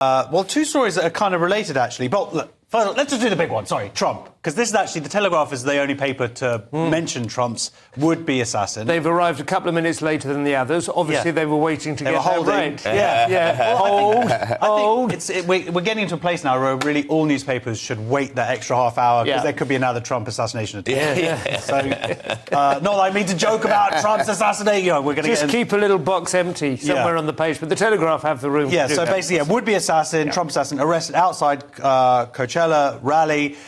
Well, two stories that are kind of related, actually. But look, first, let's just do the big one. Sorry, Trump. Because this is actually, the Telegraph is the only paper to mention Trump's would-be assassin. They've arrived a couple of minutes later than the others. Obviously, they were waiting to get their rate. Yeah. Well, I think we're getting into a place now where really all newspapers should wait that extra half hour because there could be another Trump assassination attempt. So, not that I mean to joke about Trump's assassination. You know, we're going to just keep a little box empty somewhere on the page, but the Telegraph have the room. Yeah. So basically, would-be assassin, Trump assassin, arrested outside Coachella rally.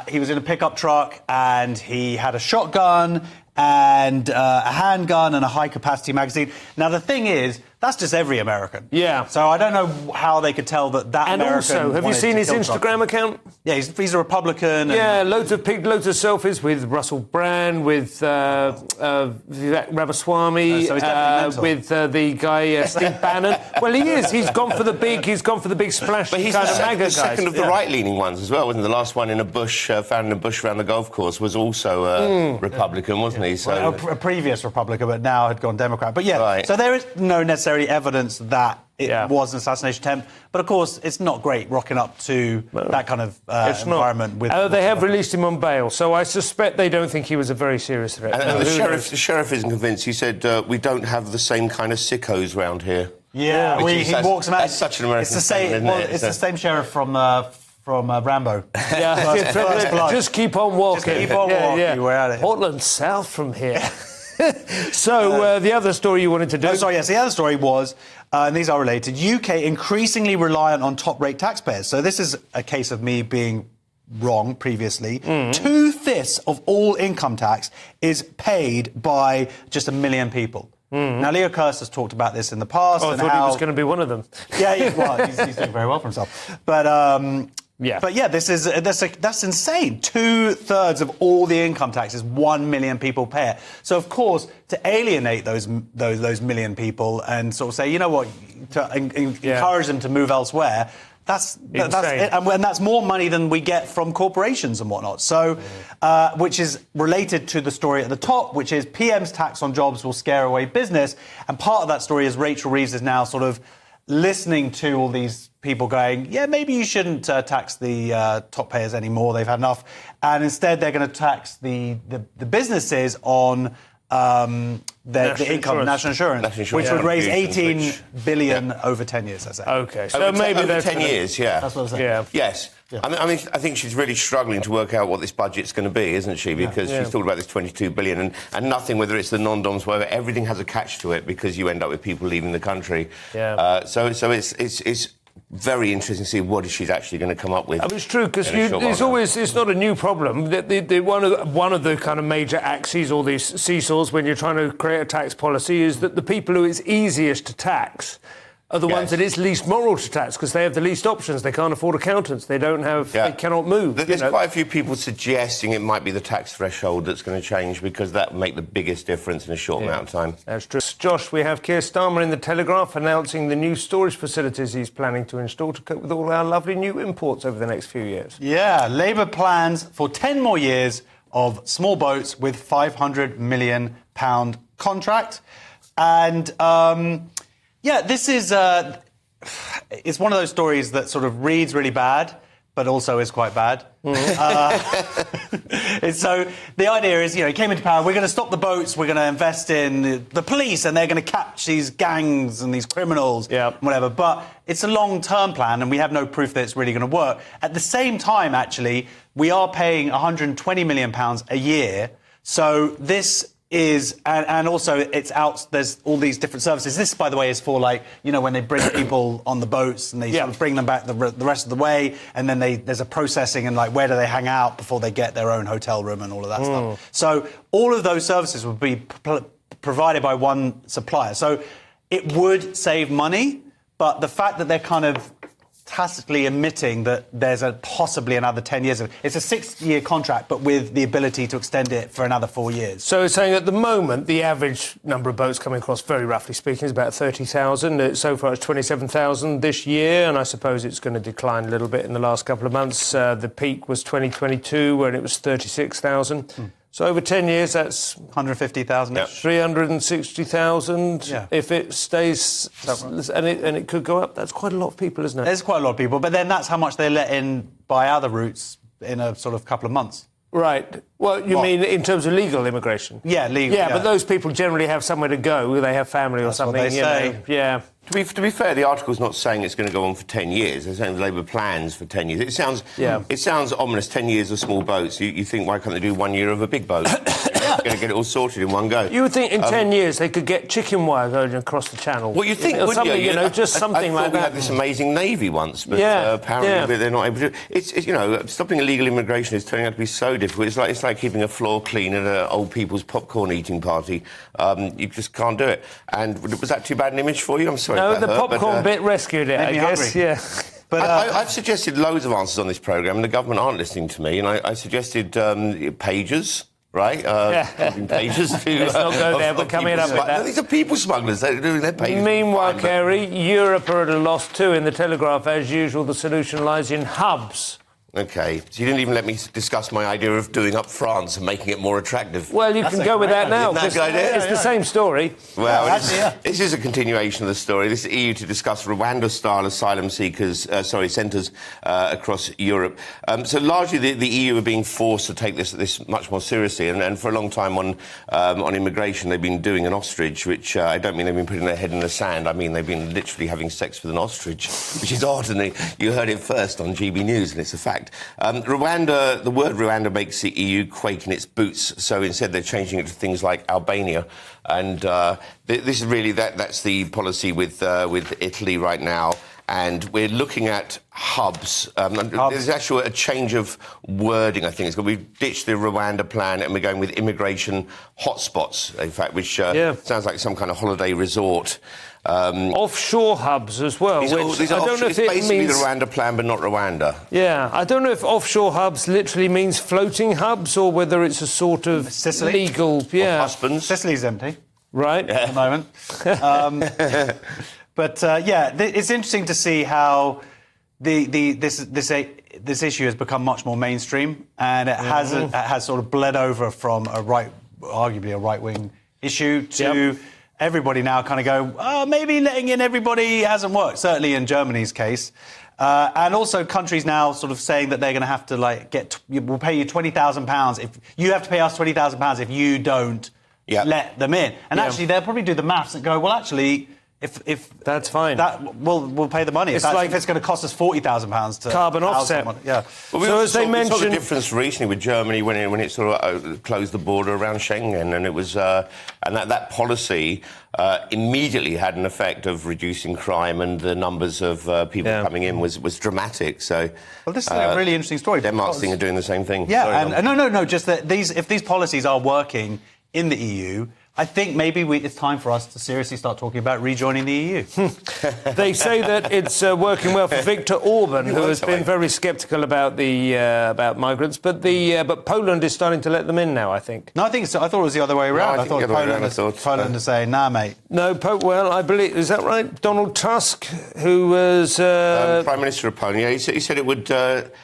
He was in a pickup truck and he had a shotgun and a handgun and a high-capacity magazine. Now, the thing is, that's just every American. Yeah. So I don't know how they could tell that American. And also, have you seen his Instagram account? Yeah, he's a Republican. Yeah, loads of selfies with Russell Brand, with Vivek Ramaswamy, with the guy Steve Bannon. Well, he is. He's gone for the big splash. But he's kind the of MAGA the second guys. of the right-leaning ones as well, wasn't he? The last one in a bush, found in a bush around the golf course, was also a Republican, wasn't he? So well, a previous Republican, but now had gone Democrat. But so there is no necessary evidence that it was an assassination attempt. But of course, it's not great rocking up to that kind of environment. They have released him on bail, so I suspect they don't think he was a very serious threat. And the sheriff isn't convinced. He said, we don't have the same kind of siccos round here. Yeah, he walks about. That's such an American It's the same. It's the same sheriff from Rambo. Yeah, just keep on walking. Just keep on walking. Yeah. We're out of here. Portland south from here. So the other story you wanted to do? Yes. The other story was, and these are related, UK increasingly reliant on top-rate taxpayers. So this is a case of me being wrong previously. 2/5 of all income tax is paid by just 1 million people. Now, Leo Kirst has talked about this in the past. I thought he was going to be one of them. Yeah, he's doing very well for himself. But that's insane. 2/3 of all the income taxes, 1 million people pay it. So, of course, to alienate those million people and sort of say, you know what, to encourage them to move elsewhere. That's it. And that's more money than we get from corporations and whatnot. So, which is related to the story at the top, which is PM's tax on jobs will scare away business. And part of that story is Rachel Reeves is now sort of listening to all these people going, yeah, maybe you shouldn't tax the top payers anymore. They've had enough. And instead, they're going to tax the businesses on the income, national insurance, which would raise 18 billion over 10 years, I say. OK, so maybe over 10 years, That's what I'm saying. Yeah. Yes. Yeah. I mean, I think she's really struggling to work out what this budget's going to be, isn't she? Because she's talked about this 22 billion and nothing, whether it's the non-doms, whatever, everything has a catch to it because you end up with people leaving the country. Yeah. So it's very interesting to see what she's actually going to come up with. I mean, it's true, because it's not a new problem. One of the kind of major axes or these seesaws when you're trying to create a tax policy is that the people who it's easiest to tax are the ones that it's least moral to tax because they have the least options. They can't afford accountants. They don't have. They cannot move. There's quite a few people suggesting it might be the tax threshold that's going to change because that will make the biggest difference in a short amount of time. That's true. Josh, we have Keir Starmer in the Telegraph announcing the new storage facilities he's planning to install to cope with all our lovely new imports over the next few years. Yeah, Labour plans for 10 more years of small boats with £500 million contract. And this is it's one of those stories that sort of reads really bad, but also is quite bad. So the idea is, he came into power, we're going to stop the boats, we're going to invest in the police, and they're going to catch these gangs and these criminals, whatever. But it's a long-term plan, and we have no proof that it's really going to work. At the same time, actually, we are paying £120 million a year. So this is, and also it's out, there's all these different services. This, by the way, is for when they bring people on the boats and they sort of bring them back the rest of the way, and then there's a processing and where do they hang out before they get their own hotel room and all of that stuff. So all of those services would be provided by one supplier. So it would save money, but the fact that they're kind of tacitly admitting that there's possibly another 10 years. It's a 6-year contract, but with the ability to extend it for another 4 years. So it's saying at the moment, the average number of boats coming across, very roughly speaking, is about 30,000. So far, it's 27,000 this year, and I suppose it's going to decline a little bit in the last couple of months. The peak was 2022, when it was 36,000. So over 10 years, that's 150,000. 360,000. Yeah. If it stays, and it could go up. That's quite a lot of people, isn't it? There's quite a lot of people, but then that's how much they let in by other routes in a sort of couple of months. Right. Well, you mean in terms of legal immigration? Yeah, legal. Yeah, but those people generally have somewhere to go. They have family or something. What they say. Yeah. To be fair, the article's not saying it's going to go on for 10 years. They're saying Labour plans for 10 years. It sounds ominous, 10 years of small boats. You think, why can't they do 1 year of a big boat? Going to get it all sorted in one go. You would think in 10 years they could get chicken wire going across the channel. Well, you think, or wouldn't something, you? just something like we that. had this amazing navy once, but apparently they're not able to. It's stopping illegal immigration is turning out to be so difficult. It's like keeping a floor clean at an old people's popcorn eating party. You just can't do it. And was that too bad an image for you? I'm sorry. No, the popcorn bit rescued it, I guess. Hungry. Yeah. But I've suggested loads of answers on this programme, and the government aren't listening to me. And I suggested pages. Right? Pages to... Let's not go there, but coming up with that. No, these are people smugglers. They're doing their pages. Meanwhile, Kerry, Europe are at a loss too. In the Telegraph, as usual, the solution lies in hubs. OK, so you didn't even let me discuss my idea of doing up France and making it more attractive. Well, you can go with that now. Isn't that a good idea? It's the same story. Well, this is a continuation of the story. This is EU to discuss Rwanda-style asylum seekers, centres across Europe. So largely the EU are being forced to take this much more seriously. And for a long time on immigration, they've been doing an ostrich, which I don't mean they've been putting their head in the sand. I mean they've been literally having sex with an ostrich, which is odd. And you heard it first on GB News, and it's a fact. Rwanda, the word Rwanda makes the EU quake in its boots, so instead they're changing it to things like Albania. And this is really, that's the policy with Italy right now. And we're looking at hubs. There's actually a change of wording, I think. It's got to be ditched the Rwanda plan and we're going with immigration hotspots, in fact, which sounds like some kind of holiday resort. Offshore hubs as well. These are I don't know if it basically means the Rwanda plan, but not Rwanda. Yeah, I don't know if offshore hubs literally means floating hubs or whether it's a sort of Sicily? legal. Yeah, Husbands. Sicily's empty. Right. At the moment. But it's interesting to see how this issue has become much more mainstream, and it has sort of bled over from arguably a right-wing issue to everybody now kind of go, maybe letting in everybody hasn't worked. Certainly in Germany's case. And also countries now sort of saying that they're going to have to we'll pay you £20,000 if you have to pay us £20,000 if you don't let them in. And actually they'll probably do the maths and go, well, actually, if that's fine, we'll pay the money. If it's going to cost us £40,000 to carbon offset. Someone, yeah. Well, we saw the difference recently with Germany when it sort of closed the border around Schengen, and it was and that policy immediately had an effect of reducing crime, and the numbers of people coming in was dramatic. So, well, this is a really interesting story. Denmark's thing are doing the same thing. Yeah, no, just that if these policies are working in the EU, I think maybe it's time for us to seriously start talking about rejoining the EU. They say that it's working well for Viktor Orban, who has been very sceptical about about migrants, but Poland is starting to let them in now, I think. No, I think so. I thought it was the other way around. No, I thought Poland is saying, nah, mate. No, well, I believe, is that right? Donald Tusk, who was... Prime Minister of Poland, he said it would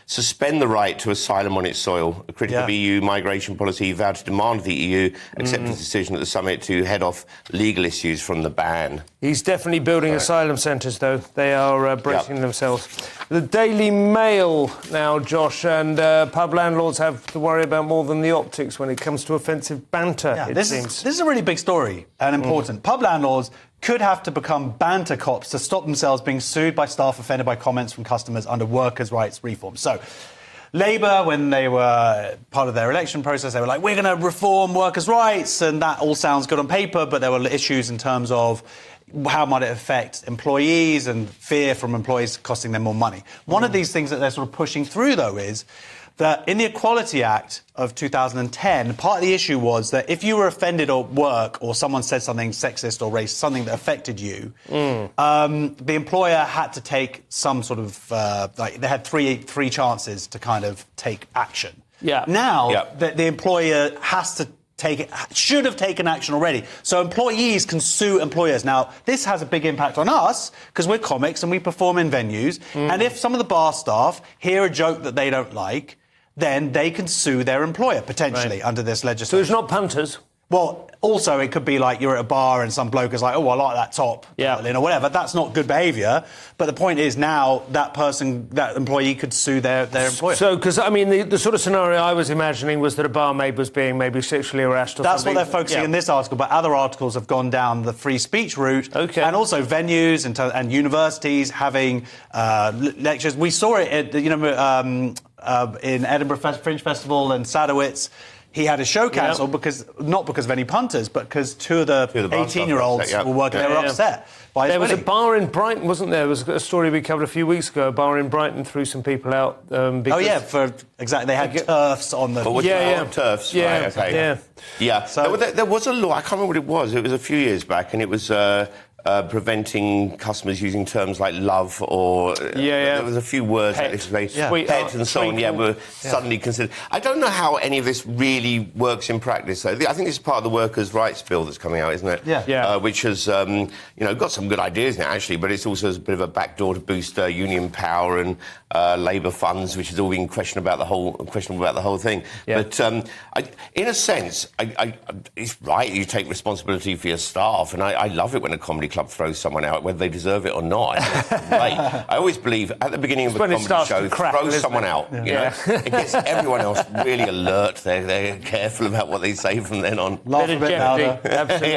suspend the right to asylum on its soil. A critic of EU migration policy, he vowed to demand the EU accept his decision at the summit to head off legal issues from the ban. He's definitely building asylum centres, though. They are bracing themselves. The Daily Mail now, Josh, and pub landlords have to worry about more than the optics when it comes to offensive banter, it seems. This is a really big story and important. Pub landlords could have to become banter cops to stop themselves being sued by staff offended by comments from customers under workers' rights reform. So, Labour, when they were part of their election process, they were like, we're going to reform workers' rights, and that all sounds good on paper, but there were issues in terms of how might it affect employees and fear from employees costing them more money. One of these things that they're sort of pushing through, though, is that in the Equality Act of 2010, part of the issue was that if you were offended at work or someone said something sexist or racist, something that affected you, the employer had to take some sort of... they had three chances to kind of take action. Yeah. Now, the employer should have taken action already. So employees can sue employers. Now, this has a big impact on us because we're comics and we perform in venues. And if some of the bar staff hear a joke that they don't like, then they can sue their employer, potentially, under this legislation. So it's not punters? Well, also, it could be like you're at a bar and some bloke is like, oh, I like that top, Berlin, or whatever. That's not good behaviour. But the point is now that employee could sue their employer. So, because, I mean, the sort of scenario I was imagining was that a barmaid was being maybe sexually harassed or That's something. what they're focusing in this article, but other articles have gone down the free speech route. Okay. And also venues and universities having lectures. We saw it at, in Edinburgh Fringe Festival and Sadowitz. He had a show cancelled not because of any punters, but because two of the 18-year-olds were working. They were upset. There was a bar in Brighton, wasn't there? There was a story we covered a few weeks ago. A bar in Brighton threw some people out. Because they had turfs on the. Turfs. Right, okay. Yeah. So there was a law. I can't remember what it was. It was a few years back, and it was. Preventing customers using terms like love or... There was a few words pet, like this, pet and so on, were suddenly considered. I don't know how any of this really works in practice, though. I think this is part of the workers' rights bill that's coming out, isn't it? Yeah. Which has, got some good ideas in it, actually, but it's also a bit of a backdoor to boost union power and labour funds, which has all been questionable about the whole thing. Yeah. But in a sense, it's right, you take responsibility for your staff, and I love it when a comedy club throws someone out, whether they deserve it or not. I always believe at the beginning of a comedy show, throw someone out. You know, it gets everyone else really alert. They're careful about what they say from then on. Laugh a bit louder. Absolutely.